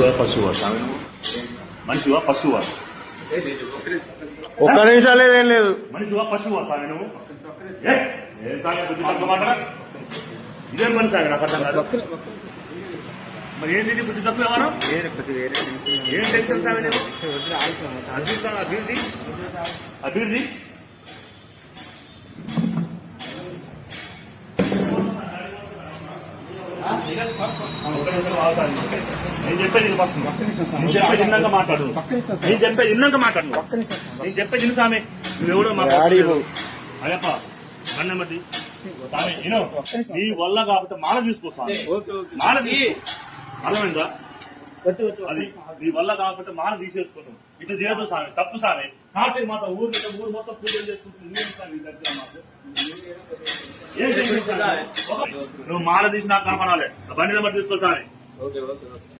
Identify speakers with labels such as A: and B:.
A: మనిషివా పశువా స్వామి నువ్వు? మనిషివా పశువా?
B: ఒక్క నిమిషం లేదేం లేదు.
A: మనిషివా పశువా స్వామి నువ్వు? ఏం స్వామి బుద్ధి తక్కువ మాట్లాడ? ఇదేం పని స్వామి నాకు అర్థం కాదు. మరి ఏంటి బుద్ధి తక్కువ ఎవరు? ఏం టెన్షన్ స్వామి నువ్వు? అభివృద్ధి అభివృద్ధి నేను చెప్పేది నేను చెప్పేది ఇన్నాక మాట్లాడు. నేను చెప్పేది ఇన్నాక మాట్లాడు. నేను చెప్పేది ఇను స్వామి. నువ్వెవడో అయ్యప్ప అన్నమతి స్వామి ఇను. నీ వల్ల కాబట్టి మాల తీసుకో స్వామి. మాల అర్థమైందా? అది నీ వల్ల కాకపోతే మాల తీసేసుకుంటాం. ఇట్లా చేయదు స్వామి, తప్పు స్వామి. కాబట్టి మాత్రం ఊరు మొత్తం పూజలు చేసుకుంటుంది. నువ్వు మాల తీసి నాకు కనపడాలి. బండి నెంబర్ తీసుకో స్వామి.